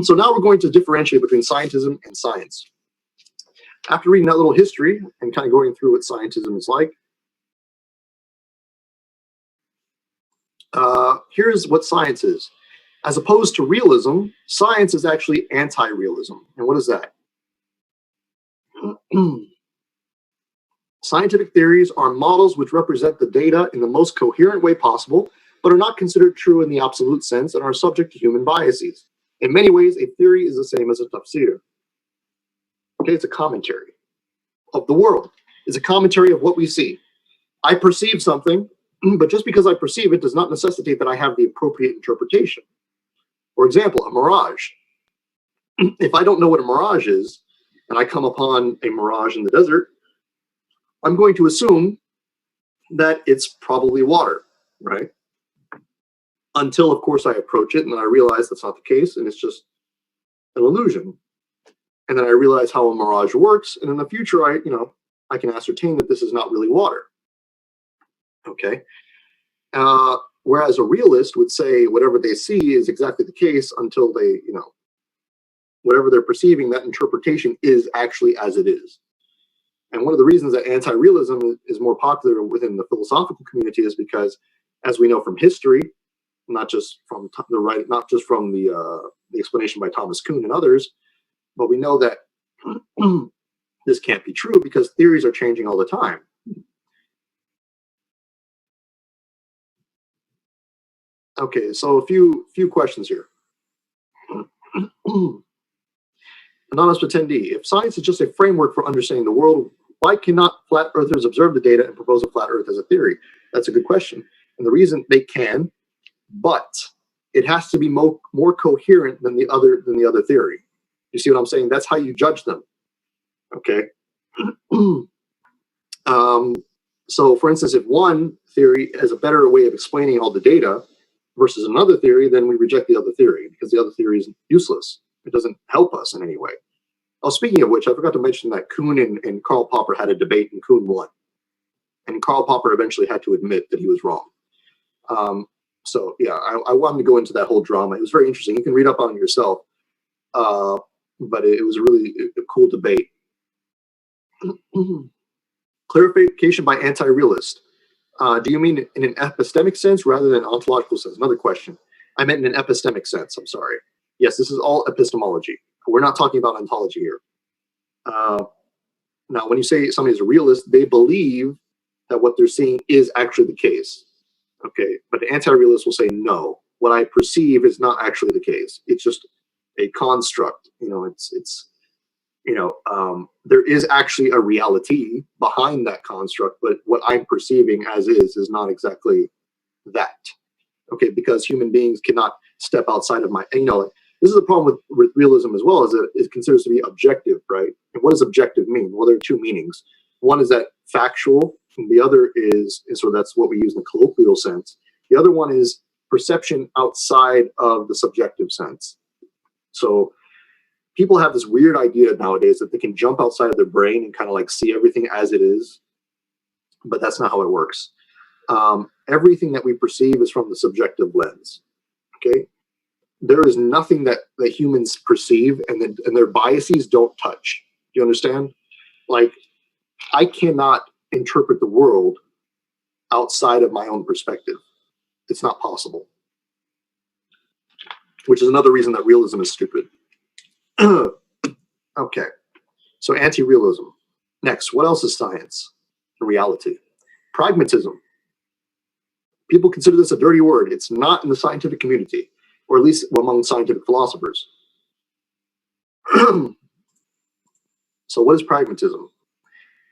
So now we're going to differentiate between scientism and science. After reading that little history and kind of going through what scientism is like, here's what science is. As opposed to realism, science is actually anti-realism. And what is that? Scientific theories are models which represent the data in the most coherent way possible, but are not considered true in the absolute sense and are subject to human biases. In many ways, a theory is the same as a tafsir. Okay, it's a commentary of the world. It's a commentary of what we see. I perceive something, but just because I perceive it does not necessitate that I have the appropriate interpretation. For example, a mirage. If I don't know what a mirage is, and I come upon a mirage in the desert, I'm going to assume that it's probably water, right? Until, of course, I approach it and then I realize that's not the case and it's just an illusion. And then I realize how a mirage works, and in the future, I can ascertain that this is not really water. Okay. Whereas a realist would say whatever they see is exactly the case until they, whatever they're perceiving, that interpretation is actually as it is. And one of the reasons that anti-realism is more popular within the philosophical community is because, as we know from history, not just from the explanation by Thomas Kuhn and others, but we know that this can't be true because theories are changing all the time. Okay, so a few questions here. Anonymous attendee: if science is just a framework for understanding the world, why cannot flat earthers observe the data and propose a flat earth as a theory? That's a good question. And the reason they can, but it has to be more coherent than the other theory. You see what I'm saying? That's how you judge them. Okay. So for instance, if one theory has a better way of explaining all the data versus another theory, then we reject the other theory because the other theory is useless. It doesn't help us in any way. Oh, speaking of which, I forgot to mention that Kuhn and Karl Popper had a debate and Kuhn won. And Karl Popper eventually had to admit that he was wrong. So yeah, I wanted to go into that whole drama. It was very interesting. You can read up on it yourself. But it was really a cool debate. Clarification by anti-realist. Do you mean in an epistemic sense rather than ontological sense? Another question. I meant in an epistemic sense. I'm sorry. Yes, this is all epistemology. We're not talking about ontology here. Now, when you say somebody is a realist, they believe that what they're seeing is actually the case. Okay, but the anti-realist will say, no, what I perceive is not actually the case. It's just a construct. There is actually a reality behind that construct, but what I'm perceiving as is not exactly that. Okay, because human beings cannot step outside of my, this is a problem with realism as well, is that it considers to be objective, right? And what does objective mean? Well, there are two meanings. One is that factual, and the other is so that's what we use in the colloquial sense. The other one is perception outside of the subjective sense. So people have this weird idea nowadays that they can jump outside of their brain and kind of like see everything as it is, but that's not how it works. Everything that we perceive is from the subjective lens. Okay, there is nothing that humans perceive and their biases don't touch. Do you understand? Like, I cannot interpret the world outside of my own perspective. It's not possible. Which is another reason that realism is stupid. Okay, so anti-realism. Next, what else is science and reality? Pragmatism. People consider this a dirty word. It's not in the scientific community, or at least among scientific philosophers. So what is pragmatism?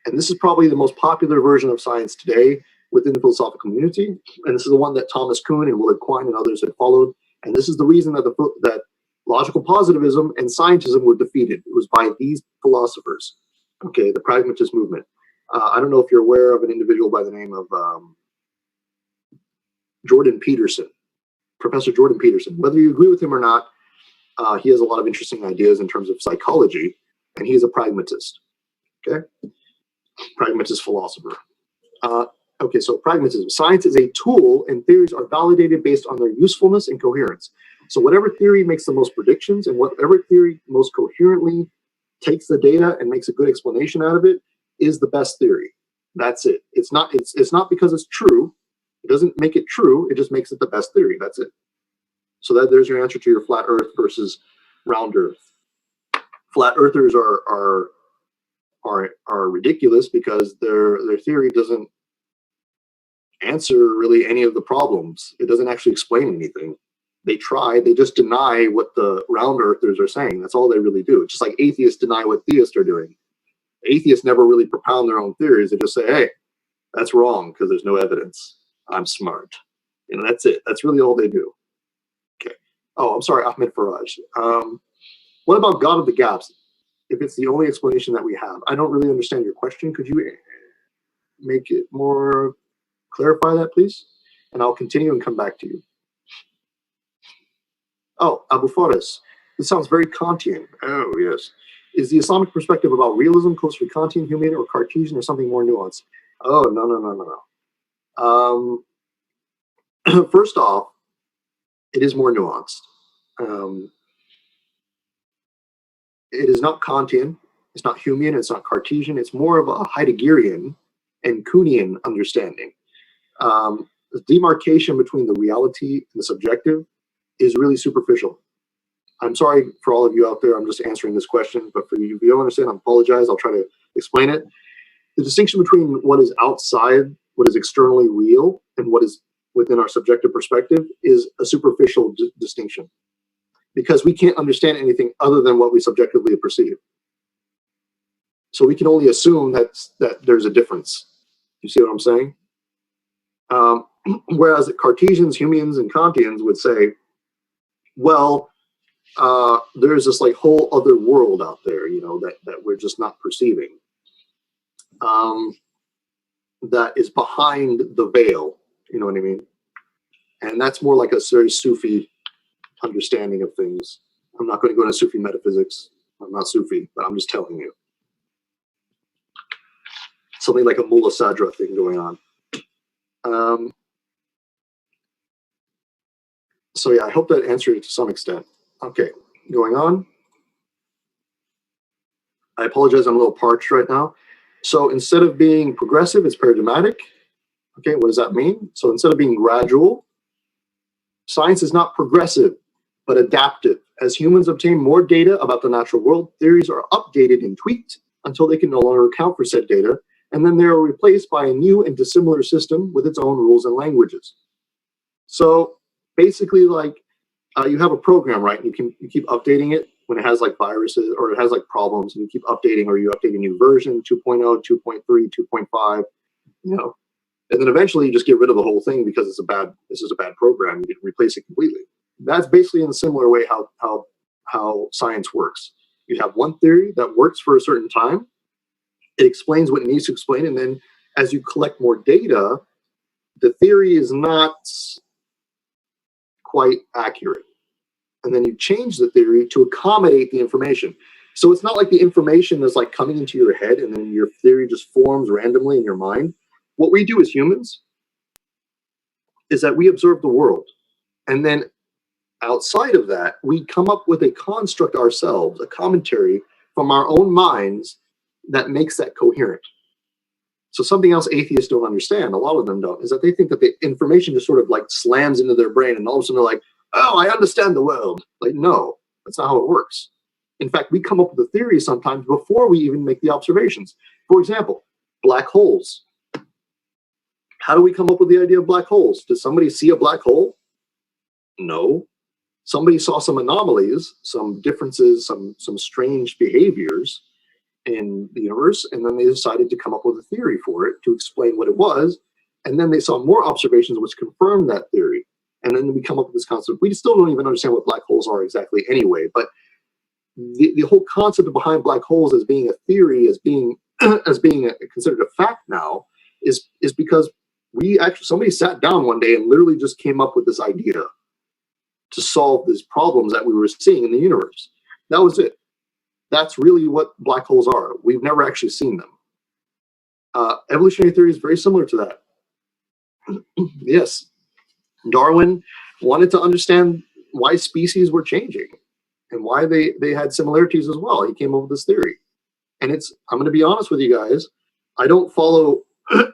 And this is probably the most popular version of science today within the philosophical community. And this is the one that Thomas Kuhn and Willard Quine and others had followed. And this is the reason that that logical positivism and scientism were defeated. It was by these philosophers. Okay, the pragmatist movement. I don't know if you're aware of an individual by the name of Jordan Peterson, Professor Jordan Peterson. Whether you agree with him or not, he has a lot of interesting ideas in terms of psychology, and he's a pragmatist. Okay, pragmatist philosopher. Okay, so pragmatism. Science is a tool, and theories are validated based on their usefulness and coherence. So whatever theory makes the most predictions and whatever theory most coherently takes the data and makes a good explanation out of it is the best theory. That's it. It's not because it's true. It doesn't make it true. It just makes it the best theory. That's it. So there's your answer to your flat Earth versus round Earth. Flat earthers are ridiculous because their theory doesn't answer really any of the problems. It doesn't actually explain anything. They try, they just deny what the round earthers are saying. That's all they really do. It's just like atheists deny what theists are doing. Atheists never really propound their own theories. They just say, hey, that's wrong because there's no evidence. I'm smart. That's it. That's really all they do. Okay. Oh, I'm sorry, Ahmed Faraj. What about God of the gaps? If it's the only explanation that we have, I don't really understand your question. Could you make it more, clarify that, please? And I'll continue and come back to you. Oh, Abu Faris. This sounds very Kantian. Oh, yes. Is the Islamic perspective about realism closer to Kantian, Humean, or Cartesian, or something more nuanced? Oh, no. First off, it is more nuanced. It is not Kantian, it's not Humean, it's not Cartesian. It's more of a Heideggerian and Kuhnian understanding. The demarcation between the reality and the subjective is really superficial. I'm sorry for all of you out there, I'm just answering this question, but for you, if you don't understand, I apologize. I'll try to explain it. The distinction between what is outside, what is externally real, and what is within our subjective perspective is a superficial distinction, because we can't understand anything other than what we subjectively perceive. So we can only assume that there's a difference. You see what I'm saying? Whereas Cartesians, Humeans, and Kantians would say, well, there's this like whole other world out there, that we're just not perceiving. That is behind the veil, you know what I mean? And that's more like a very Sufi understanding of things. I'm not going to go into Sufi metaphysics. I'm not Sufi, but I'm just telling you. Something like a Mullah Sadra thing going on. So yeah, I hope that answered it to some extent. Okay, going on. I apologize, I'm a little parched right now. So instead of being progressive, it's paradigmatic. Okay, what does that mean? So instead of being gradual, science is not progressive, but adaptive. As humans obtain more data about the natural world, theories are updated and tweaked until they can no longer account for said data, and then they are replaced by a new and dissimilar system with its own rules and languages. So basically, like you have a program, right? And you keep updating it when it has like viruses or it has like problems, and you keep updating, or you update a new version, 2.0, 2.3, 2.5, and then eventually you just get rid of the whole thing because this is a bad program. You can replace it completely. That's basically in a similar way how science works. You have one theory that works for a certain time. It explains what it needs to explain, and then as you collect more data, the theory is not quite accurate. And then you change the theory to accommodate the information. So it's not like the information is like coming into your head and then your theory just forms randomly in your mind. What we do as humans is that we observe the world. And then outside of that, we come up with a construct ourselves, a commentary from our own minds that makes that coherent. So something else atheists don't understand, a lot of them don't, is that they think that the information just sort of like slams into their brain and all of a sudden they're like, oh, I understand the world. Like, no, that's not how it works. In fact, we come up with a theory sometimes before we even make the observations. For example, black holes. How do we come up with the idea of black holes? Does somebody see a black hole? No. Somebody saw some anomalies, some differences, some strange behaviors in the universe, and then they decided to come up with a theory for it to explain what it was, and then they saw more observations which confirmed that theory, and then we come up with this concept. We still don't even understand what black holes are exactly anyway, but the whole concept behind black holes as being a theory, as being considered a fact now, is because somebody sat down one day and literally just came up with this idea to solve these problems that we were seeing in the universe. That was it. That's really what black holes are. We've never actually seen them. Evolutionary theory is very similar to that. Yes, Darwin wanted to understand why species were changing and why they had similarities as well. He came up with this theory. And I'm going to be honest with you guys, I don't follow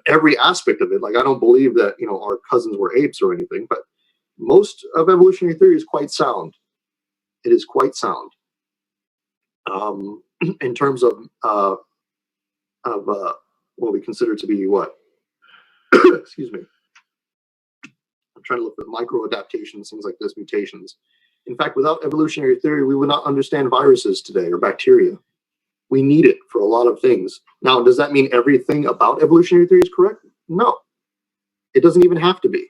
every aspect of it. Like, I don't believe that, our cousins were apes or anything, but most of evolutionary theory is quite sound. It is quite sound. In terms of what we consider to be what? Excuse me. I'm trying to look at micro adaptations, things like this, mutations. In fact, without evolutionary theory, we would not understand viruses today or bacteria. We need it for a lot of things. Now, does that mean everything about evolutionary theory is correct? No. It doesn't even have to be.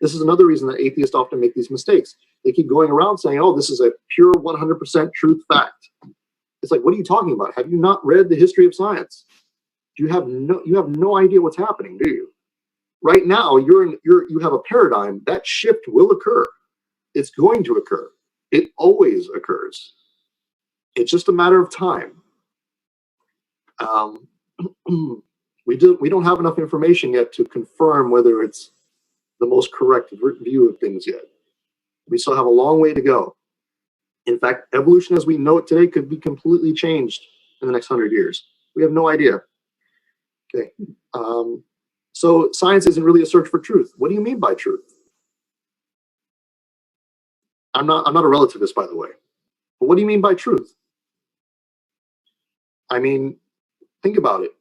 This is another reason that atheists often make these mistakes. They keep going around saying, oh, this is a pure 100% truth fact. It's like, what are you talking about? Have you not read the history of science? You have no idea what's happening, do you? Right now, you have a paradigm. That shift will occur. It's going to occur. It always occurs. It's just a matter of time. We don't have enough information yet to confirm whether it's the most correct view of things yet. We still have a long way to go. In fact, evolution as we know it today could be completely changed in the next 100 years. We have no idea. Okay. So science isn't really a search for truth. What do you mean by truth? I'm not a relativist, by the way. But what do you mean by truth? I mean, think about it.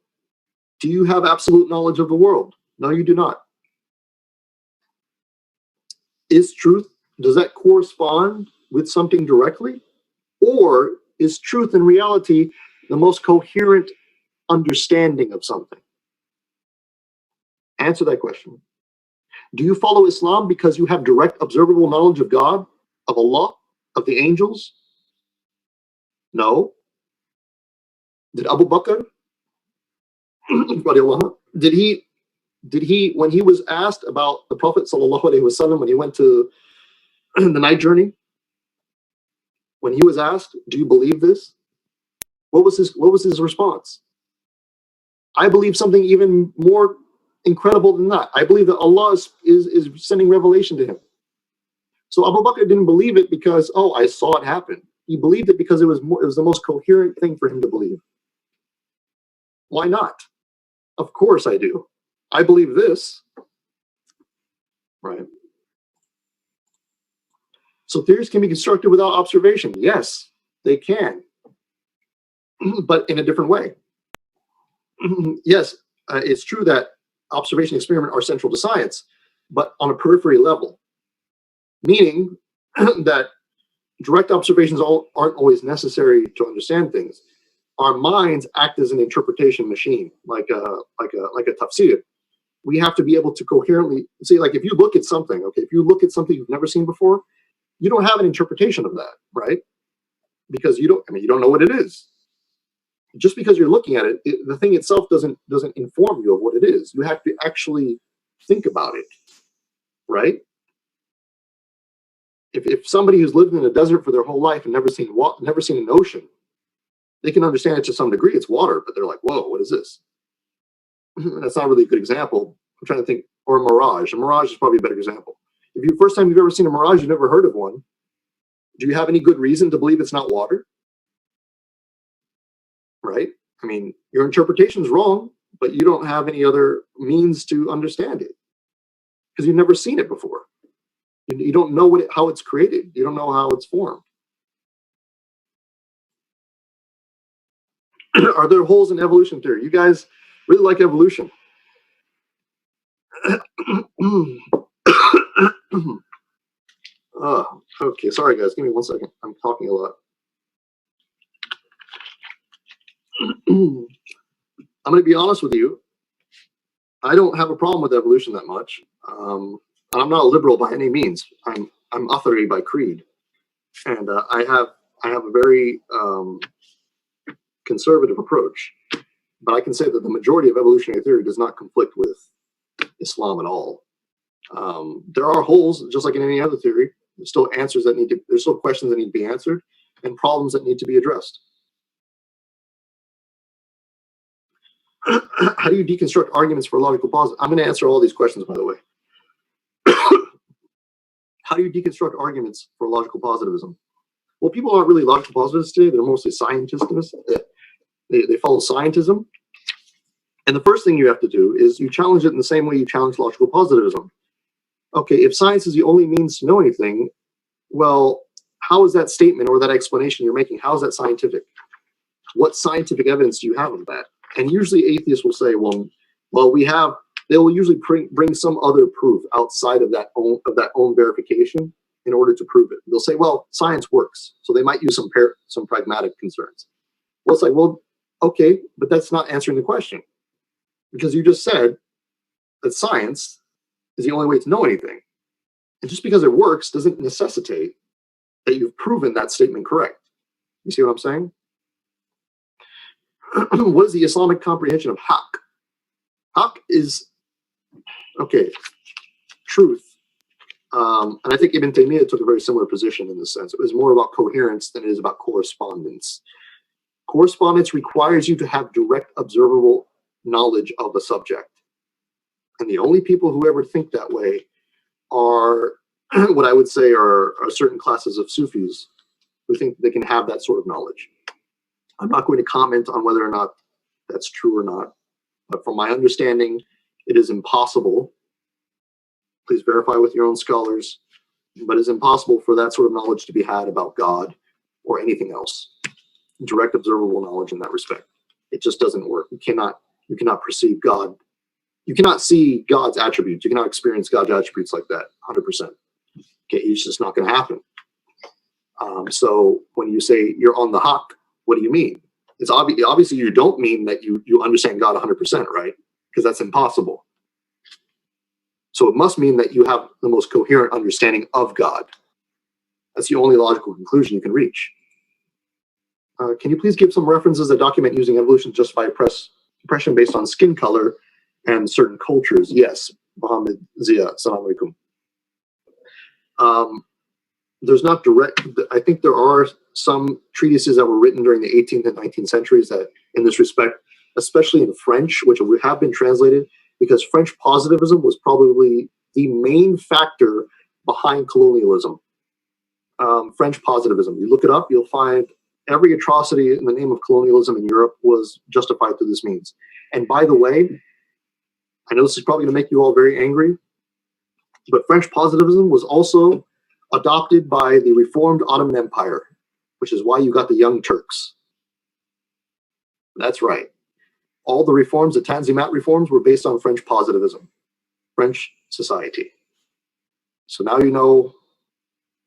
Do you have absolute knowledge of the world? No, you do not. Is truth, does that correspond with something directly? Or is truth in reality the most coherent understanding of something? Answer that question. Do you follow Islam because you have direct observable knowledge of God, of Allah, of the angels? No. Did Abu Bakr, did he, when he was asked about the Prophet sallallahu alaihi wasallam, when he went to the night journey, when he was asked, do you believe this? What was his response? I believe something even more incredible than that. I believe that Allah is sending revelation to him. So Abu Bakr didn't believe it because, oh, I saw it happen. He believed it because it was the most coherent thing for him to believe. Why not? Of course I do. I believe this. Right. So theories can be constructed without observation. Yes, they can, but in a different way. Yes, it's true that observation and experiment are central to science, but on a periphery level, meaning that direct observations aren't always necessary to understand things. Our minds act as an interpretation machine, like a tafsir. We have to be able to coherently see, like if you look at something, okay, if you look at something you've never seen before, you don't have an interpretation of that, right? Because you don't know what it is. Just because you're looking at it, the thing itself doesn't inform you of what it is. You have to actually think about it, right? If somebody who's lived in a desert for their whole life and never seen an ocean, they can understand it to some degree. It's water, but they're like, whoa, what is this? That's not really a good example. I'm trying to think, or a mirage. A mirage is probably a better example. If first time you've ever seen a mirage, you've never heard of one, do you have any good reason to believe it's not water? Right? I mean, your interpretation is wrong, but you don't have any other means to understand it because you've never seen it before. You don't know how it's created. You don't know how it's formed. Are there holes in evolution theory? You guys really like evolution. Okay, sorry guys, give me 1 second. I'm talking a lot. I'm going to be honest with you. I don't have a problem with evolution that much, and I'm not a liberal by any means. I'm Athari by creed, and I have a very conservative approach. But I can say that the majority of evolutionary theory does not conflict with Islam at all. There are holes, just like in any other theory. There's still there's still questions that need to be answered, and problems that need to be addressed. How do you deconstruct arguments for logical positives? I'm going to answer all these questions, by the way. How do you deconstruct arguments for logical positivism? Well, people aren't really logical positivists today. They're mostly scientists. They follow scientism. And the first thing you have to do is you challenge it in the same way you challenge logical positivism. Okay, if science is the only means to know anything, well, how is that statement or that explanation you're making, how is that scientific? What scientific evidence do you have of that? And usually atheists will say, well, they will usually bring some other proof outside of that own verification in order to prove it. They'll say, well, science works. So they might use some pragmatic concerns. Well, it's like, well, okay, but that's not answering the question. Because you just said that science is the only way to know anything. And just because it works doesn't necessitate that you've proven that statement correct. You see what I'm saying? What is the Islamic comprehension of haqq? Haqq is, okay, truth. And I think Ibn Taymiyyah took a very similar position in this sense. It was more about coherence than it is about correspondence. Correspondence requires you to have direct observable knowledge of the subject. And the only people who ever think that way are what I would say are certain classes of Sufis who think they can have that sort of knowledge. I'm not going to comment on whether or not that's true or not, but from my understanding, it is impossible. Please verify with your own scholars, but it's impossible for that sort of knowledge to be had about God or anything else. Direct observable knowledge in that respect. It just doesn't work. You cannot perceive God. You cannot see God's attributes. You cannot experience God's attributes like that, 100%. Okay, it's just not going to happen. So when you say you're on the haqq, what do you mean? It's obviously you don't mean that you understand God 100%, right? Because that's impossible. So it must mean that you have the most coherent understanding of God. That's the only logical conclusion you can reach. Can you please give some references that document using evolution to justify oppression based on skin color and certain cultures? Yes, Muhammad Zia, Assalamu alaikum. There's not direct, I think there are some treatises that were written during the 18th and 19th centuries that, in this respect, especially in French, which have been translated, because French positivism was probably the main factor behind colonialism. French positivism. You look it up, you'll find every atrocity in the name of colonialism in Europe was justified through this means. And by the way, I know this is probably going to make you all very angry, but French positivism was also adopted by the reformed Ottoman Empire, which is why you got the Young Turks. That's right. All the reforms, the Tanzimat reforms, were based on French positivism, French society. So now you know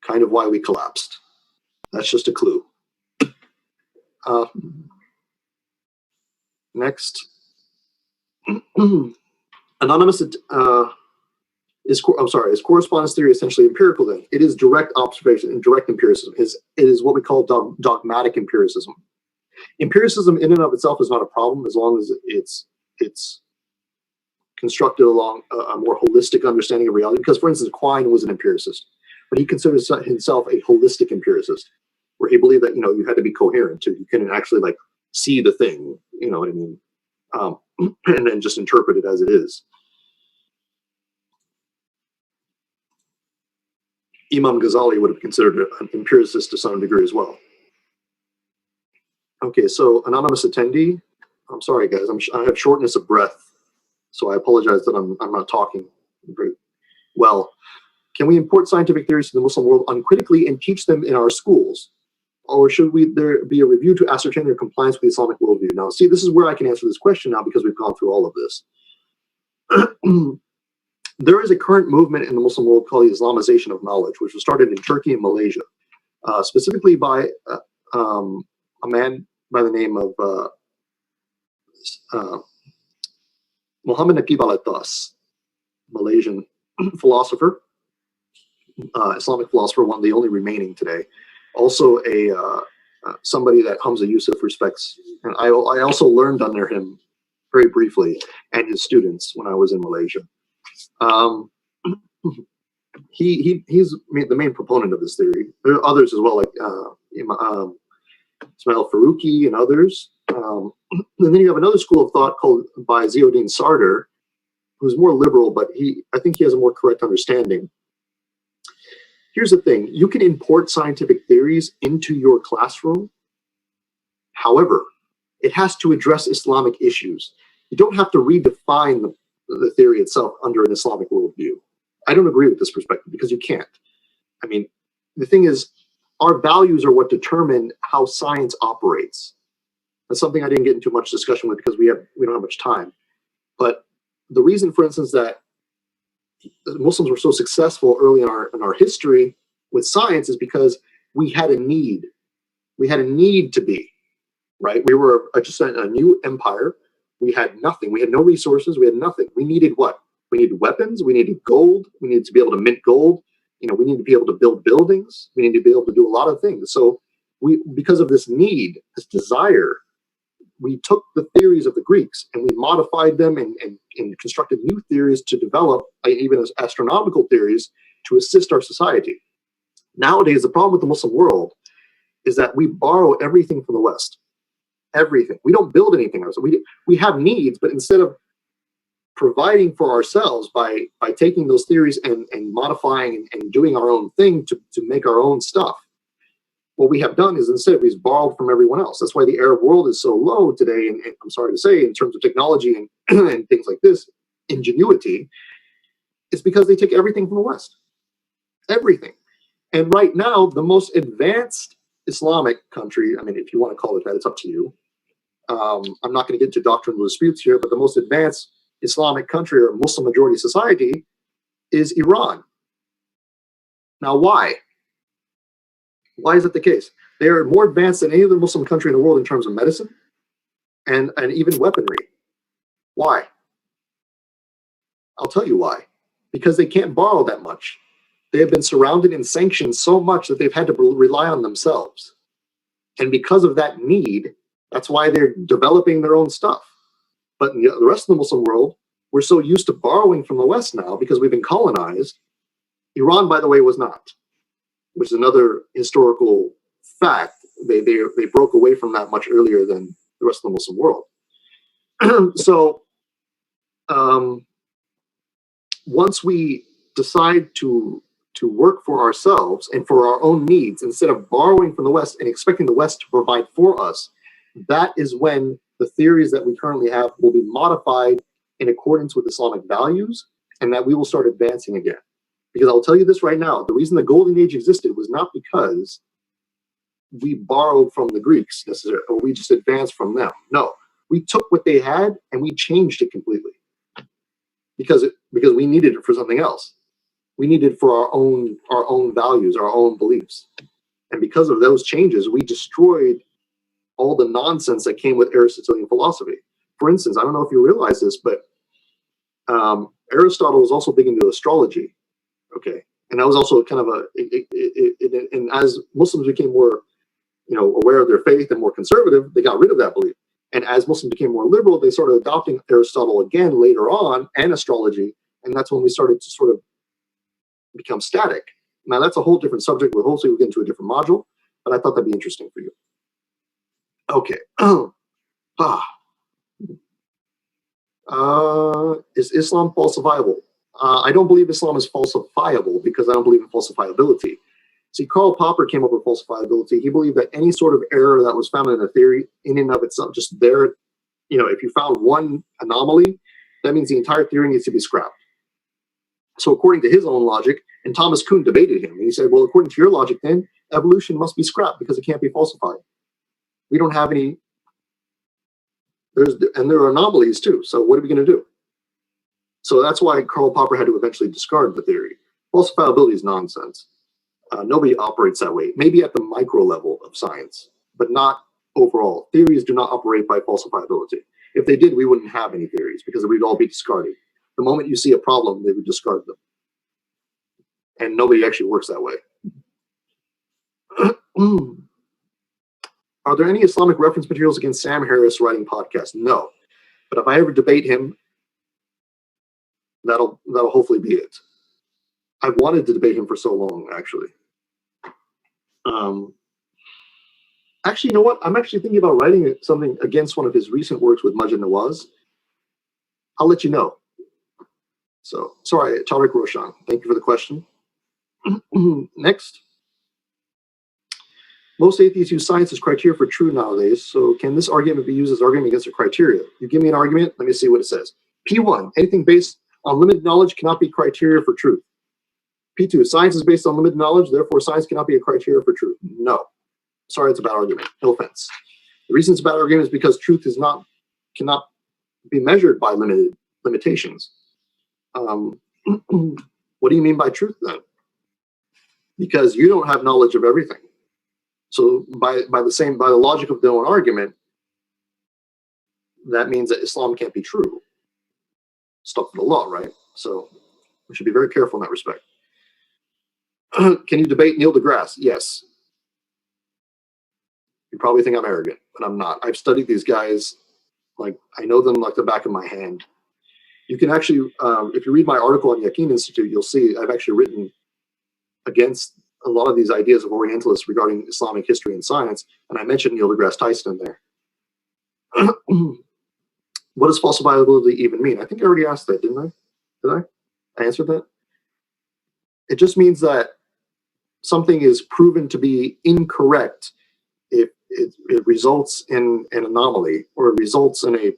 kind of why we collapsed. That's just a clue. Next. Anonymous is correspondence theory essentially empirical then? It is direct observation and direct empiricism. It is what we call dogmatic empiricism. Empiricism in and of itself is not a problem as long as it's constructed along a more holistic understanding of reality. Because, for instance, Quine was an empiricist, but he considered himself a holistic empiricist, where he believed that you had to be coherent too. You couldn't actually like see the thing, you know what I mean, and then just interpret it as it is. Imam Ghazali would have considered an empiricist to some degree as well. Okay, so anonymous attendee. I'm sorry, guys. I have shortness of breath, so I apologize that I'm not talking very well. Can we import scientific theories to the Muslim world uncritically and teach them in our schools? Or should there be a review to ascertain their compliance with the Islamic worldview? Now, see, this is where I can answer this question now because we've gone through all of this. There is a current movement in the Muslim world called the Islamization of knowledge, which was started in Turkey and Malaysia, specifically by a man by the name of Muhammad Naqib al-Attas, Malaysian philosopher, Islamic philosopher, one of the only remaining today. Also somebody that Hamza Yusuf respects. And I also learned under him very briefly and his students when I was in Malaysia. He's the main proponent of this theory. There are others as well, like Ismail Faruqi and others. And then you have another school of thought called by Ziauddin Sardar, who's more liberal, but I think he has a more correct understanding. Here's the thing. You can import scientific theories into your classroom. However, it has to address Islamic issues. You don't have to redefine the theory itself under an Islamic worldview. I don't agree with this perspective because you can't. I mean, the thing is, our values are what determine how science operates. That's something I didn't get into much discussion with because we don't have much time. But the reason, for instance, that Muslims were so successful early in our history with science is because we had a need. We had a need to be, right? We were just a new empire. We had nothing. We had no resources. We had nothing. We needed what? We needed weapons. We needed gold. We needed to be able to mint gold. We need to be able to build buildings. We need to be able to do a lot of things. So because of this need, this desire, we took the theories of the Greeks and we modified them and constructed new theories to develop, even as astronomical theories, to assist our society. Nowadays, the problem with the Muslim world is that we borrow everything from the West. Everything. We don't build anything ourselves. We have needs, but instead of providing for ourselves by taking those theories and modifying and doing our own thing to make our own stuff, what we have done is instead we've borrowed from everyone else. That's why the Arab world is so low today, and I'm sorry to say, in terms of technology and, and things like this, ingenuity, is because they take everything from the West. Everything. And right now, the most advanced Islamic country, I mean, if you want to call it that, it's up to you. I'm not going to get into doctrinal disputes here, but the most advanced Islamic country or Muslim majority society is Iran. Now, why? Why is that the case? They are more advanced than any other Muslim country in the world in terms of medicine and even weaponry. Why? I'll tell you why. Because they can't borrow that much. They have been surrounded and sanctioned so much that they've had to rely on themselves. And because of that need, that's why they're developing their own stuff. But in the rest of the Muslim world, we're so used to borrowing from the West now because we've been colonized. Iran, by the way, was not, which is another historical fact. They broke away from that much earlier than the rest of the Muslim world. So once we decide to work for ourselves and for our own needs instead of borrowing from the West and expecting the West to provide for us, that is when the theories that we currently have will be modified in accordance with Islamic values, and that we will start advancing again. Because I'll tell you this right now, the reason the Golden Age existed was not because we borrowed from the Greeks necessarily, or we just advanced from them. No, we took what they had and we changed it completely because we needed it for something else. We needed it for our own values, our own beliefs. And because of those changes, we destroyed all the nonsense that came with Aristotelian philosophy. For instance, I don't know if you realize this, but Aristotle was also big into astrology. Okay, and that was also kind of and as Muslims became more, aware of their faith and more conservative, they got rid of that belief. And as Muslims became more liberal, they started adopting Aristotle again later on and astrology, and that's when we started to sort of become static. Now that's a whole different subject. Hopefully we'll get into a different module, but I thought that'd be interesting for you. Okay. Is Islam falsifiable? I don't believe Islam is falsifiable because I don't believe in falsifiability. See, Karl Popper came up with falsifiability. He believed that any sort of error that was found in a theory, in and of itself, just there, if you found one anomaly, that means the entire theory needs to be scrapped. So according to his own logic, and Thomas Kuhn debated him, and he said, well, according to your logic, then evolution must be scrapped because it can't be falsified. We don't have any, and there are anomalies too. So what are we going to do? So that's why Karl Popper had to eventually discard the theory. Falsifiability is nonsense. Nobody operates that way. Maybe at the micro level of science, but not overall. Theories do not operate by falsifiability. If they did, we wouldn't have any theories because we'd all be discarded. The moment you see a problem, they would discard them. And nobody actually works that way. Are there any Islamic reference materials against Sam Harris writing podcasts? No. But if I ever debate him, that'll hopefully be it. I've wanted to debate him for so long, actually. Actually, you know what? I'm actually thinking about writing something against one of his recent works with Majid Nawaz. I'll let you know. So, sorry, Tariq Roshan. Thank you for the question. Next. Most atheists use science as criteria for truth nowadays, so can this argument be used as argument against a criteria? You give me an argument, let me see what it says. P1, anything based on limited knowledge cannot be criteria for truth. P2, science is based on limited knowledge, therefore science cannot be a criteria for truth. No. Sorry, it's a bad argument. No offense. The reason it's a bad argument is because truth cannot be measured by limitations. What do you mean by truth then? Because you don't have knowledge of everything. So by the logic of their own argument, that means that Islam can't be true. Stuck to the law, right? So we should be very careful in that respect. Can you debate Neil deGrasse? Yes. You probably think I'm arrogant, but I'm not. I've studied these guys, like I know them like the back of my hand. You can actually, if you read my article on Yaqeen Institute, you'll see I've actually written against a lot of these ideas of Orientalists regarding Islamic history and science, and I mentioned Neil deGrasse Tyson in there. What does falsifiability even mean? I think I already asked that, didn't I? Did I answered that? It just means that something is proven to be incorrect if it results in an anomaly or it results in a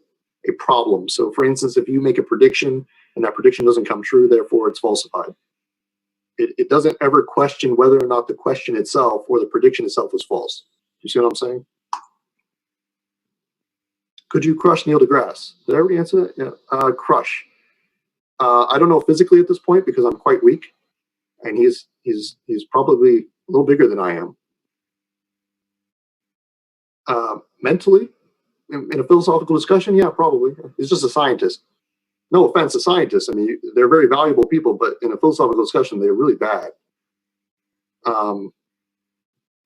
problem. So for instance, if you make a prediction and that prediction doesn't come true, therefore it's falsified. It doesn't ever question whether or not the question itself or the prediction itself was false. You see what I'm saying? Could you crush Neil deGrasse? Did I already answer that? Yeah. Crush. I don't know physically at this point because I'm quite weak, and he's probably a little bigger than I am. Mentally, in a philosophical discussion, yeah, probably. He's just a scientist. No offense to scientists. I mean, they're very valuable people, but in a philosophical discussion, they're really bad.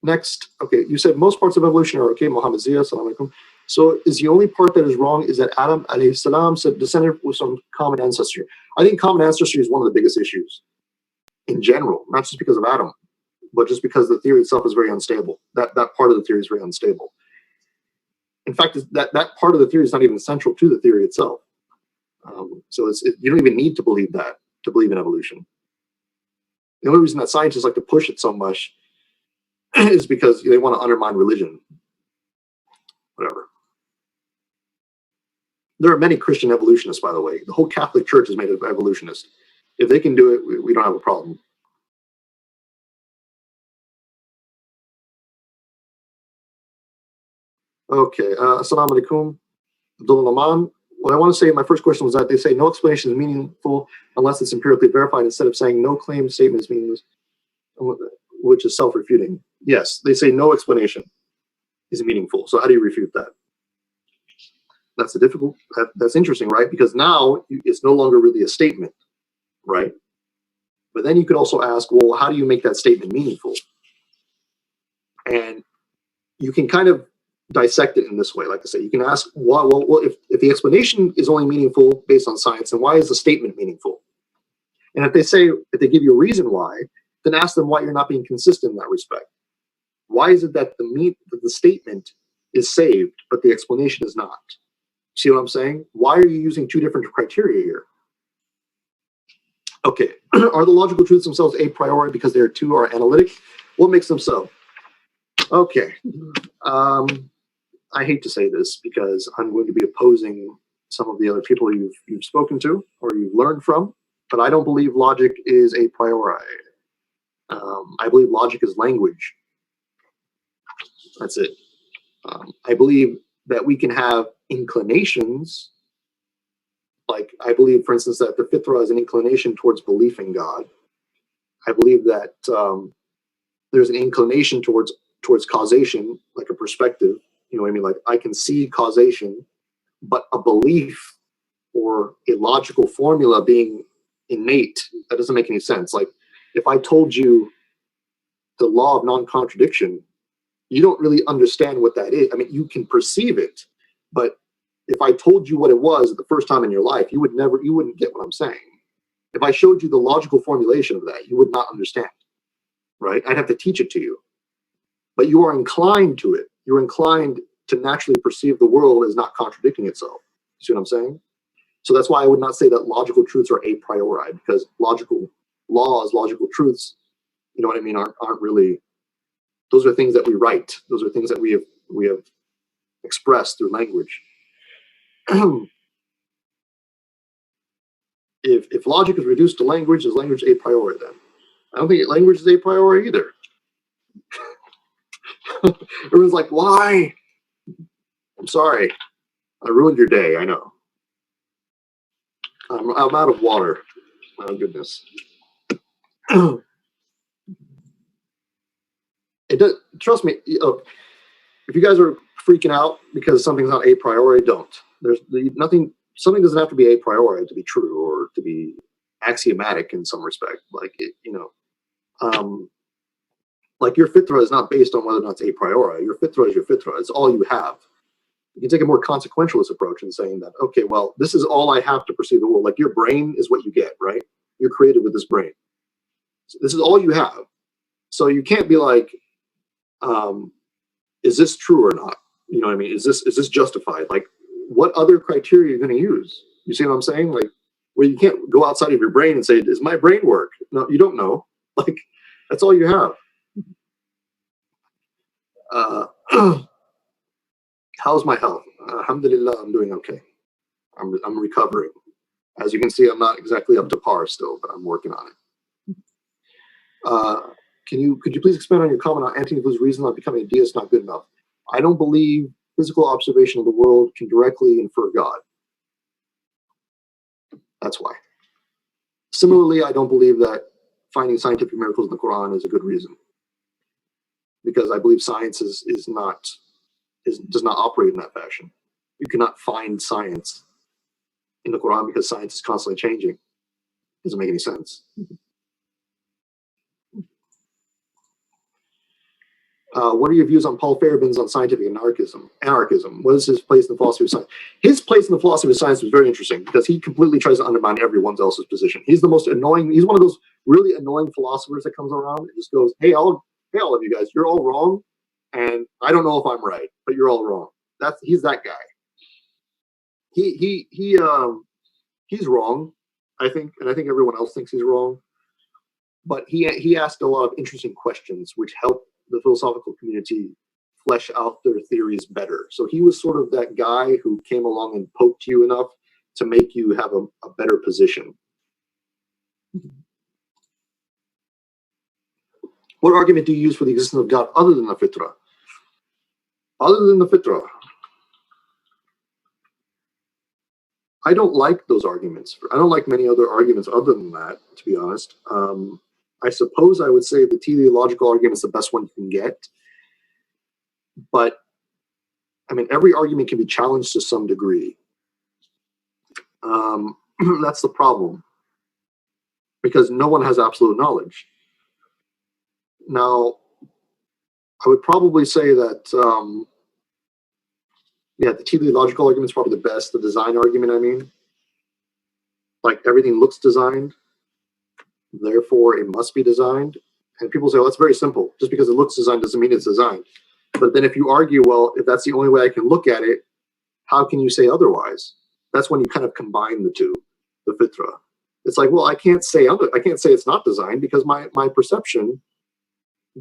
Next, okay, you said most parts of evolution are okay. Muhammad Zia, assalamu alaikum. So is the only part that is wrong is that Adam alayhi salam said descended with some common ancestry. I think common ancestry is one of the biggest issues in general, not just because of Adam, but just because the theory itself is very unstable. That part of the theory is very unstable. In fact, that part of the theory is not even central to the theory itself. So you don't even need to believe that to believe in evolution. The only reason that scientists like to push it so much is because they want to undermine religion. Whatever. There are many Christian evolutionists, by the way. The whole Catholic Church is made of evolutionists. If they can do it, we don't have a problem. Okay. Assalamu alaikum. Abdul Laman. What I want to say in my first question was that they say no explanation is meaningful unless it's empirically verified, instead of saying no claim statement is meaningless, which is self-refuting. Yes, they say no explanation is meaningful. So how do you refute that? That's that's interesting, right? Because now it's no longer really a statement, right? But then you could also ask, well, how do you make that statement meaningful? And you can kind of dissect it in this way. Like I say, you can ask, well, if the explanation is only meaningful based on science, then why is the statement meaningful? And if they give you a reason why, then ask them why you're not being consistent in that respect. Why is it that the statement is saved, but the explanation is not? See what I'm saying? Why are you using two different criteria here? Okay, are the logical truths themselves a priori because they are analytic? What makes them so? Okay, I hate to say this because I'm going to be opposing some of the other people you've spoken to or you've learned from, but I don't believe logic is a priori. I believe logic is language. That's it. I believe that we can have inclinations. Like I believe, for instance, that the fitra is an inclination towards belief in God. I believe that there's an inclination towards causation, like a perspective. You know what I mean? Like I can see causation, but a belief or a logical formula being innate, that doesn't make any sense. Like if I told you the law of non-contradiction, you don't really understand what that is. I mean, you can perceive it, but if I told you what it was the first time in your life, you wouldn't get what I'm saying. If I showed you the logical formulation of that, you would not understand, right? I'd have to teach it to you. But you are inclined to it. You're inclined to naturally perceive the world as not contradicting itself. You see what I'm saying? So that's why I would not say that logical truths are a priori, because logical laws, logical truths you know what I mean, aren't really, those are things that we write. Those are things that we have expressed through language. If logic is reduced to language, is language a priori then? I don't think language is a priori either. Everyone's like, why? I'm sorry. I ruined your day, I know. I'm out of water. Oh, goodness. It does, trust me, if you guys are freaking out because something's not a priori, don't. There's nothing, something doesn't have to be a priori to be true or to be axiomatic in some respect. Like, like your fitra is not based on whether or not it's a priori. Your fitra is your fitra. It's all you have. You can take a more consequentialist approach in saying that, okay, well, this is all I have to perceive the world. Like your brain is what you get, right? You're created with this brain. So this is all you have. So you can't be like, is this true or not? You know what I mean? Is this justified? Like, what other criteria are you going to use? You see what I'm saying? Like, where you can't go outside of your brain and say, does my brain work? No, you don't know. Like, that's all you have. How's my health? Alhamdulillah, I'm doing okay. I'm recovering. As you can see, I'm not exactly up to par still, but I'm working on it. Could you please expand on your comment on Antony Flou's reason not becoming a deist not good enough? I don't believe physical observation of the world can directly infer God. That's why. Similarly, I don't believe that finding scientific miracles in the Quran is a good reason, because I believe science does not operate in that fashion. You cannot find science in the Quran because science is constantly changing. It doesn't make any sense. What are your views on Paul Feyerabend's on scientific anarchism? What is his place in the philosophy of science? His place in the philosophy of science was very interesting because he completely tries to undermine everyone else's position. He's the most annoying. He's one of those really annoying philosophers that comes around and just goes, "Hey, all of you guys, you're all wrong, and I don't know if I'm right, but you're all wrong." He's that guy. He's wrong, I think, and I think everyone else thinks he's wrong. But he asked a lot of interesting questions, which helped the philosophical community flesh out their theories better. So he was sort of that guy who came along and poked you enough to make you have a better position. What argument do you use for the existence of God other than the fitra? Other than the fitra, I don't like those arguments. I don't like many other arguments other than that, to be honest. I suppose I would say the teleological argument is the best one you can get. But, I mean, every argument can be challenged to some degree. That's the problem. Because no one has absolute knowledge. Now, I would probably say that, the teleological argument is probably the best. The design argument, I mean. Like, everything looks designed. Therefore, it must be designed. And people say, well, that's very simple. Just because it looks designed doesn't mean it's designed. But then if you argue, well, if that's the only way I can look at it, how can you say otherwise? That's when you kind of combine the two, the fitra. It's like, well, I can't say it's not designed because my perception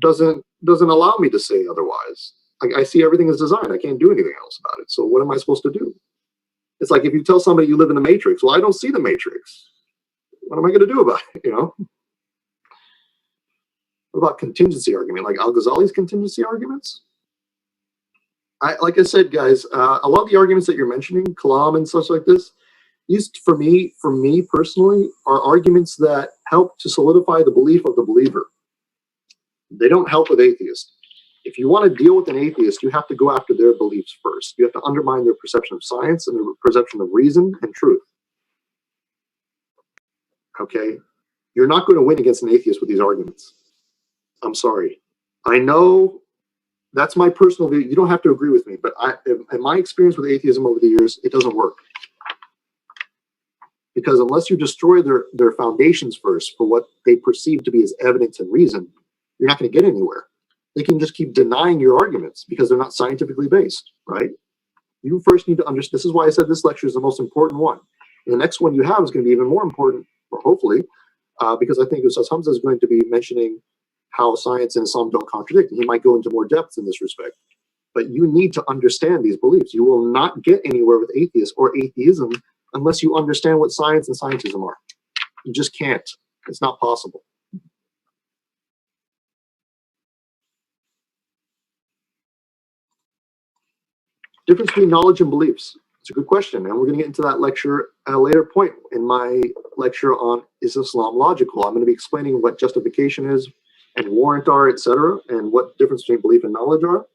doesn't allow me to say otherwise. I see everything as designed. I can't do anything else about it. So what am I supposed to do? It's like if you tell somebody you live in the Matrix, well, I don't see the Matrix. What am I going to do about it? You know? What about contingency argument? Like Al-Ghazali's contingency arguments? Like I said, guys, a lot of the arguments that you're mentioning, Kalam and such like this, these for me personally, are arguments that help to solidify the belief of the believer. They don't help with atheists. If you want to deal with an atheist, you have to go after their beliefs first. You have to undermine their perception of science and their perception of reason and truth. Okay? You're not going to win against an atheist with these arguments. I'm sorry. I know that's my personal view. You don't have to agree with me, but in my experience with atheism over the years, it doesn't work. Because unless you destroy their foundations first for what they perceive to be as evidence and reason, you're not going to get anywhere. They can just keep denying your arguments because they're not scientifically based, right? You first need to understand. This is why I said this lecture is the most important one. And the next one you have is going to be even more important, or hopefully, because I think Ustaz Hamza is going to be mentioning how science and Islam don't contradict. And he might go into more depth in this respect. But you need to understand these beliefs. You will not get anywhere with atheists or atheism unless you understand what science and scientism are. You just can't. It's not possible. Difference between knowledge and beliefs. It's a good question, and we're going to get into that lecture at a later point in my lecture on is Islam logical. I'm going to be explaining what justification is and warrant are, etc., and what difference between belief and knowledge are.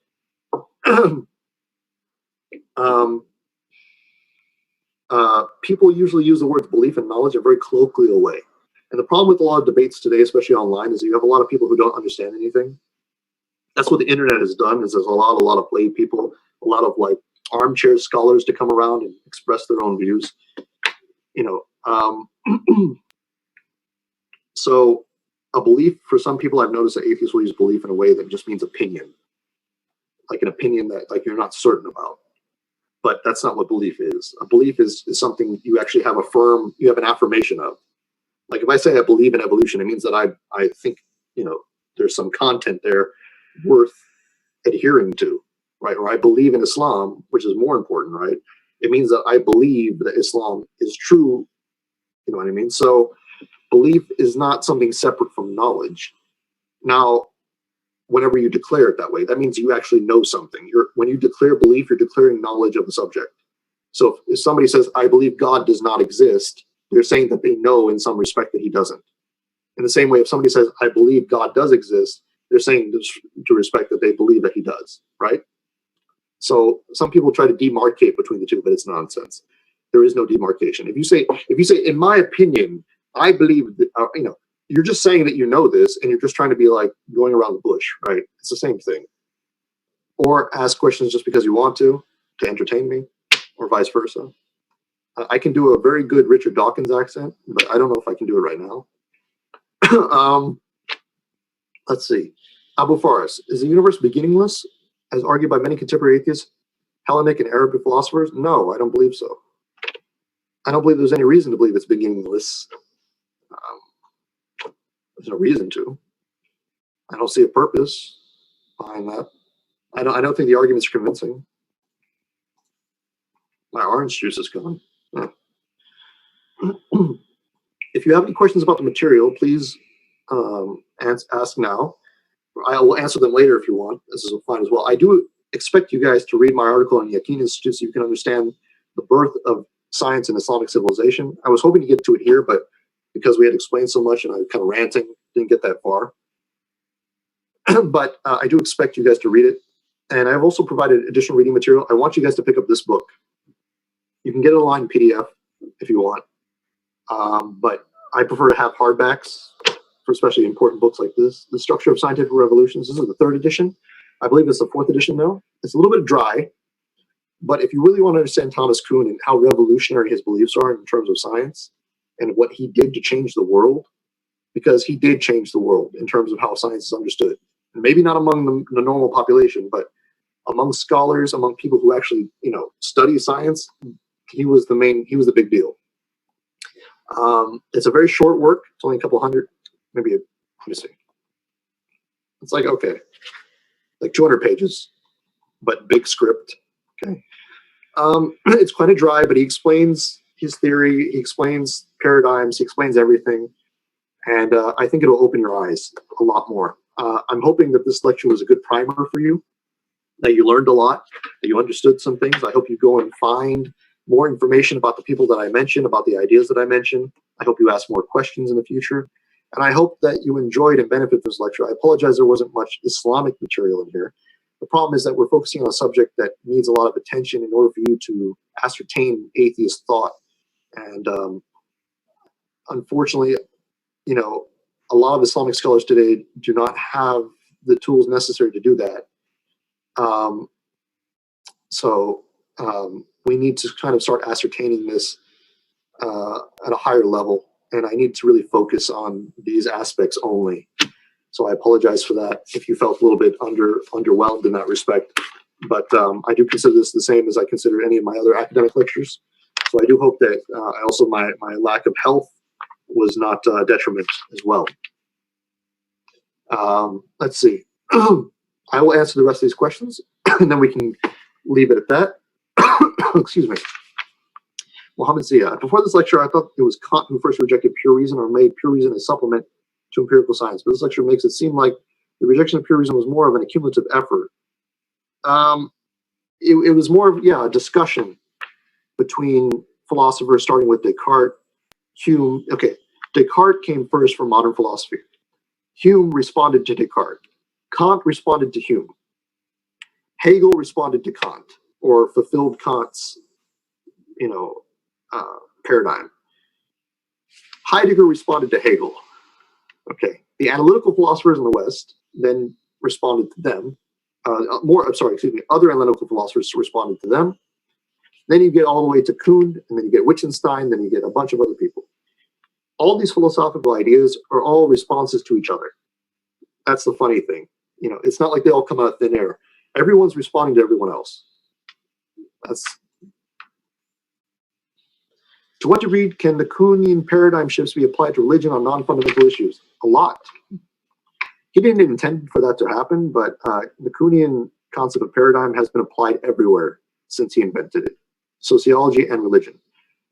People usually use the words belief and knowledge in a very colloquial way. And the problem with a lot of debates today, especially online, is you have a lot of people who don't understand anything. That's what the internet has done, is there's a lot of lay people, a lot of like armchair scholars to come around and express their own views. So a belief, for some people, I've noticed that atheists will use belief in a way that just means opinion, like an opinion that like you're not certain about. But that's not what belief is. A belief is something you actually have you have an affirmation of. Like if I say I believe in evolution, it means that I think, there's some content there worth adhering to, right? Or I believe in Islam, which is more important, right? It means that I believe that Islam is true. You know what I mean? So belief is not something separate from knowledge. Now, whenever you declare it that way, that means you actually know something. When you declare belief, you're declaring knowledge of the subject. So if somebody says, I believe God does not exist, they're saying that they know in some respect that he doesn't. In the same way, if somebody says, I believe God does exist, they're saying to respect that they believe that he does, right? So some people try to demarcate between the two, but it's nonsense. There is no demarcation. If you say, in my opinion, I believe that, you're just saying that you know this, and you're just trying to be like going around the bush, right? It's the same thing. Or ask questions just because you want to entertain me, or vice versa. I can do a very good Richard Dawkins accent, but I don't know if I can do it right now. Let's see. Abu Faris, is the universe beginningless, as argued by many contemporary atheists, Hellenic and Arabic philosophers? No, I don't believe so. I don't believe there's any reason to believe it's beginningless. There's no reason to. I don't see a purpose behind that. I don't think the arguments are convincing. My orange juice is gone. If you have any questions about the material, please ask now. I will answer them later if you want. This is fine as well. I do expect you guys to read my article on Yaqeen Institute so you can understand the birth of science and Islamic civilization. I was hoping to get to it here, but because we had explained so much and I was kind of ranting, didn't get that far. But I do expect you guys to read it. And I've also provided additional reading material. I want you guys to pick up this book. You can get it online in PDF if you want. But I prefer to have hardbacks for especially important books like this. The Structure of Scientific Revolutions. This is the 3rd edition. I believe it's the 4th edition now. It's a little bit dry. But if you really want to understand Thomas Kuhn and how revolutionary his beliefs are in terms of science and what he did to change the world, because he did change the world in terms of how science is understood. And maybe not among the normal population, but among scholars, among people who actually, study science, he was the big deal. It's a very short work. It's only a couple hundred, let me see. It's like 200 pages, but big script. Okay. It's kind of dry, but he explains his theory, he explains paradigms, he explains everything. And I think it'll open your eyes a lot more. I'm hoping that this lecture was a good primer for you, that you learned a lot, that you understood some things. I hope you go and find more information about the people that I mentioned, about the ideas that I mentioned. I hope you ask more questions in the future. And I hope that you enjoyed and benefited from this lecture. I apologize there wasn't much Islamic material in here. The problem is that we're focusing on a subject that needs a lot of attention in order for you to ascertain atheist thought. And unfortunately, a lot of Islamic scholars today do not have the tools necessary to do that. So we need to kind of start ascertaining this at a higher level. And I need to really focus on these aspects only. So I apologize for that if you felt a little bit underwhelmed in that respect. But I do consider this the same as I consider any of my other academic lectures. So I do hope that also my lack of health was not a detriment as well. Let's see. I will answer the rest of these questions, and then we can leave it at that. Excuse me. Mohammed Zia. Before this lecture, I thought it was Kant who first rejected pure reason or made pure reason a supplement to empirical science. But this lecture makes it seem like the rejection of pure reason was more of an accumulative effort. It was more of, a discussion between philosophers, starting with Descartes, Hume. Okay, Descartes came first for modern philosophy. Hume responded to Descartes. Kant responded to Hume. Hegel responded to Kant, or fulfilled Kant's, paradigm. Heidegger responded to Hegel. Okay, the analytical philosophers in the West then responded to them. Other analytical philosophers responded to them. Then you get all the way to Kuhn, and then you get Wittgenstein, then you get a bunch of other people. All these philosophical ideas are all responses to each other. That's the funny thing. It's not like they all come out of thin air. Everyone's responding to everyone else. To what degree can the Kuhnian paradigm shifts be applied to religion on non-fundamental issues? A lot. He didn't intend for that to happen, but the Kuhnian concept of paradigm has been applied everywhere since he invented it. Sociology and religion.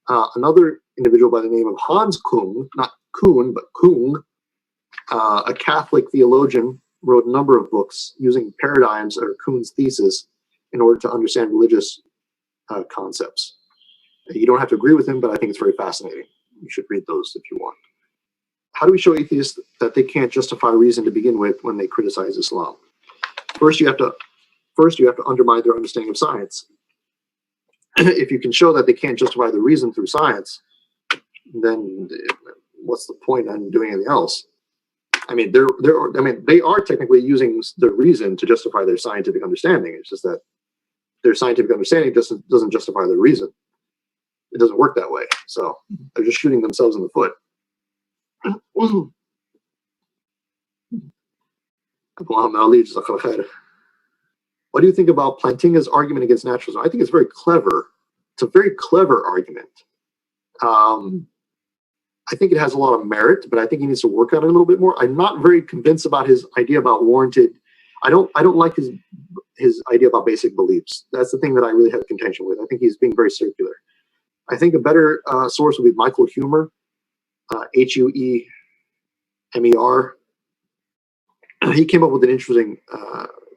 Another individual by the name of Hans Kung, not Kuhn, but Kung, a Catholic theologian, wrote a number of books using paradigms or Kuhn's thesis in order to understand religious concepts. You don't have to agree with him, but I think it's very fascinating. You should read those if you want. How do we show atheists that they can't justify reason to begin with when they criticize Islam? First, you have to undermine their understanding of science. If you can show that they can't justify the reason through science, then what's the point in doing anything else? They are technically using the reason to justify their scientific understanding. It's just that their scientific understanding doesn't justify their reason. It doesn't work that way. So they're just shooting themselves in the foot. What do you think about Plantinga's argument against naturalism? I think it's very clever. It's a very clever argument. I think it has a lot of merit, but I think he needs to work on it a little bit more. I'm not very convinced about his idea about warranted. I don't like his idea about basic beliefs. That's the thing that I really have contention with. I think he's being very circular. I think a better source would be Michael Huemer, Huemer. He came up with an interesting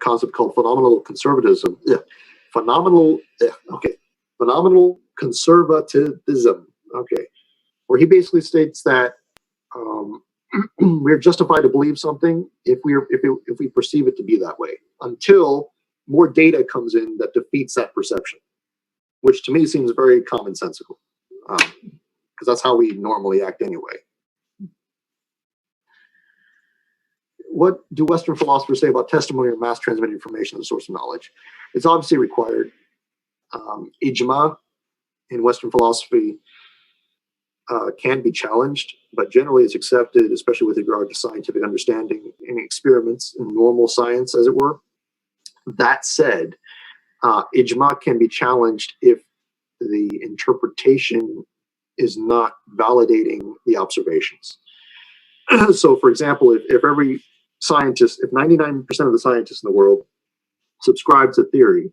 concept called phenomenal conservatism. Phenomenal conservatism. Okay, where he basically states that we're justified to believe something if we perceive it to be that way, until more data comes in that defeats that perception, which to me seems very commonsensical, because that's how we normally act anyway. What do Western philosophers say about testimony or mass transmitted information as a source of knowledge? It's obviously required. Ijma in Western philosophy can be challenged, but generally it's accepted, especially with regard to scientific understanding and experiments in normal science, as it were. That said, Ijma can be challenged if the interpretation is not validating the observations. So, for example, if every scientist, if 99% of the scientists in the world subscribe to theory,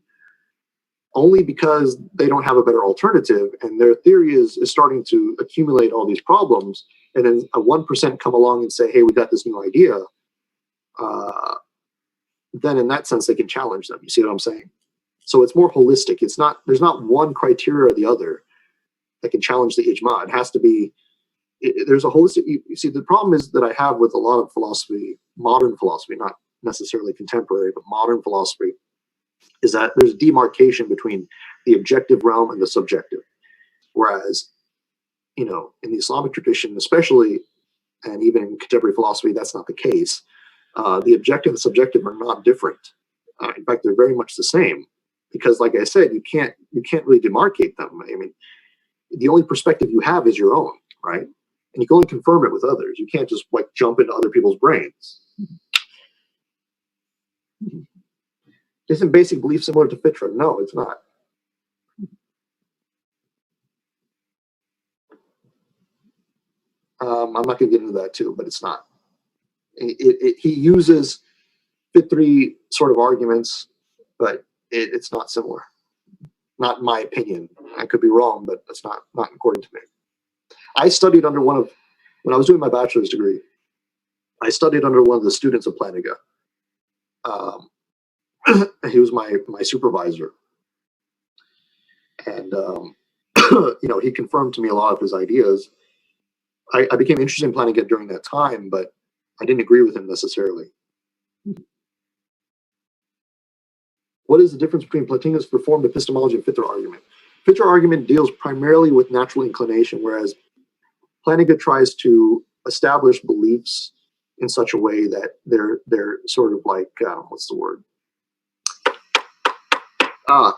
only because they don't have a better alternative, and their theory is starting to accumulate all these problems, and then a 1% come along and say, hey, we got this new idea, then in that sense they can challenge them. You see what I'm saying? So it's more holistic. There's not one criteria or the other that can challenge the ijma. It has to be, there's a holistic, you see, the problem is that I have with a lot of philosophy, modern philosophy, not necessarily contemporary, but modern philosophy, is that there's demarcation between the objective realm and the subjective. Whereas, in the Islamic tradition, especially, and even in contemporary philosophy, that's not the case. The objective and subjective are not different. In fact, they're very much the same, because, like I said, you can't really demarcate them. I mean, the only perspective you have is your own, right? And you can only confirm it with others. You can't just jump into other people's brains. Isn't basic belief similar to fitra? No, it's not. I'm not going to get into that too, but it's not. He uses fitri sort of arguments, but it's not similar. Not in my opinion. I could be wrong, but that's not according to me. I studied under when I was doing my bachelor's degree, I studied under one of the students of Plantinga. He was my supervisor. And, he confirmed to me a lot of his ideas. I became interested in Plantinga during that time, but I didn't agree with him necessarily. What is the difference between Plantinga's performed epistemology and Fitra argument? Fitra argument deals primarily with natural inclination, whereas Plantinga tries to establish beliefs in such a way that they're sort of like what's the word?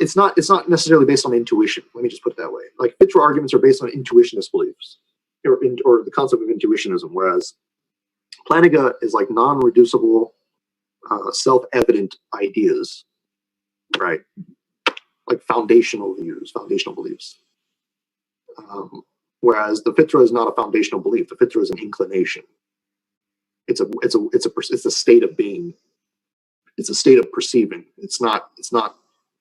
It's not necessarily based on intuition. Let me just put it that way. Like Fitra arguments are based on intuitionist beliefs, or the concept of intuitionism, whereas Plantinga is like non-reducible, self-evident ideas, right? Like foundational beliefs. Whereas the Fitra is not a foundational belief. The Fitra is an inclination. It's a state of being. It's a state of perceiving. It's not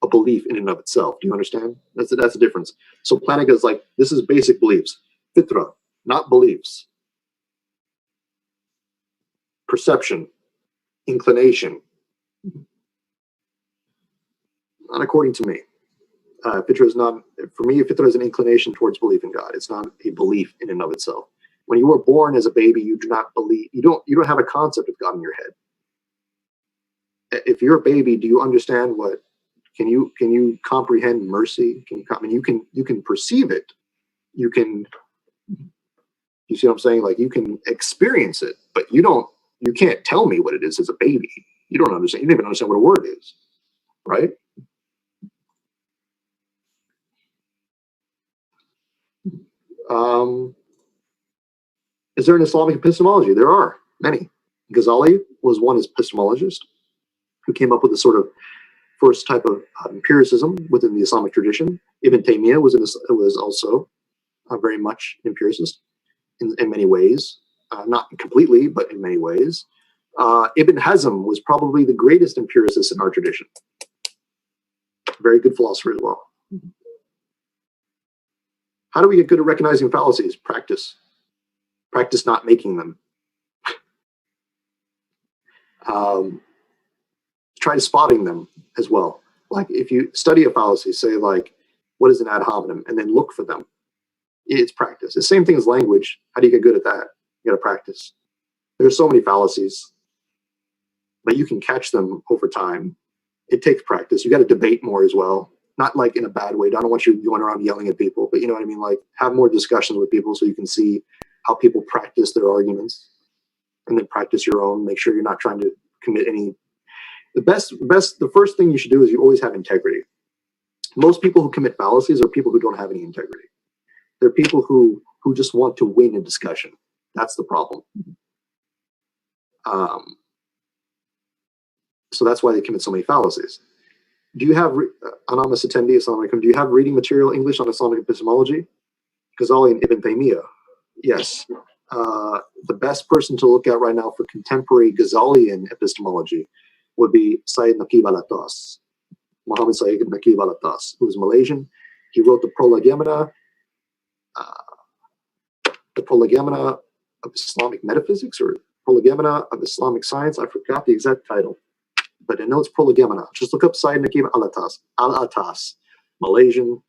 a belief in and of itself. Do you understand? That's the difference. So Plantinga is like, this is basic beliefs. Fitra, not beliefs. Perception, inclination. Not according to me. Fitra is not, for me, Fitra is an inclination towards belief in God. It's not a belief in and of itself. When you were born as a baby, you do not believe, you don't have a concept of God in your head. If you're a baby, do you understand what, can you comprehend mercy? You can perceive it. You see what I'm saying? Like you can experience it, but you can't tell me what it is as a baby. You don't understand. You don't even understand what a word is, right? Is there an Islamic epistemology? There are many. Ghazali was one epistemologist who came up with the sort of first type of empiricism within the Islamic tradition. Ibn Taymiyyah was also very much empiricist in many ways, not completely, but in many ways. Ibn Hazm was probably the greatest empiricist in our tradition. Very good philosopher as well. How do we get good at recognizing fallacies? Practice. Practice not making them. Try spotting them as well. Like if you study a fallacy, say like, what is an ad hominem? And then look for them. It's practice. The same thing as language. How do you get good at that? You got to practice. There's so many fallacies, but you can catch them over time. It takes practice. You got to debate more as well. Not like in a bad way. I don't want you going around yelling at people, but you know what I mean? Like have more discussions with people so you can see how people practice their arguments and then practice your own. Make sure you're not trying to commit any. The first thing you should do is you always have integrity. Most people who commit fallacies are people who don't have any integrity. They're people who just want to win a discussion. That's the problem. So that's why they commit so many fallacies. Do you have, anonymous attendee, assalamu alaikum, do you have reading material English on Islamic epistemology? Ghazali and Ibn Taymiyyah. Yes. The best person to look at right now for contemporary Ghazalian epistemology would be Sayyid Naqib al-Attas, Muhammad Sayyid Naqib al-Attas, who is Malaysian. He wrote the Prolegomena of Islamic Metaphysics, or Prolegomena of Islamic Science. I forgot the exact title, but I know it's Prolegomena. Just look up Sayyid Naqib al-Attas, Malaysian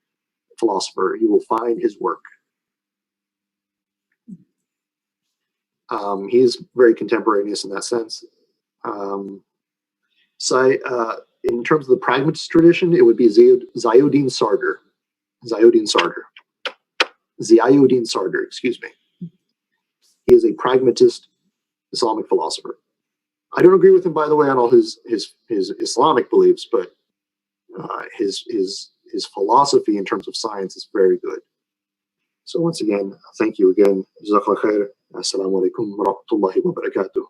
philosopher. You will find his work. He's very contemporaneous in that sense. In terms of the pragmatist tradition, it would be Ziauddin Sardar, excuse me. He is a pragmatist Islamic philosopher. I don't agree with him, by the way, on all his Islamic beliefs, but his philosophy in terms of science is very good. So once again, thank you again. Jazakallah khair. Assalamu alaikum wa rahmatullahi wa barakatuh.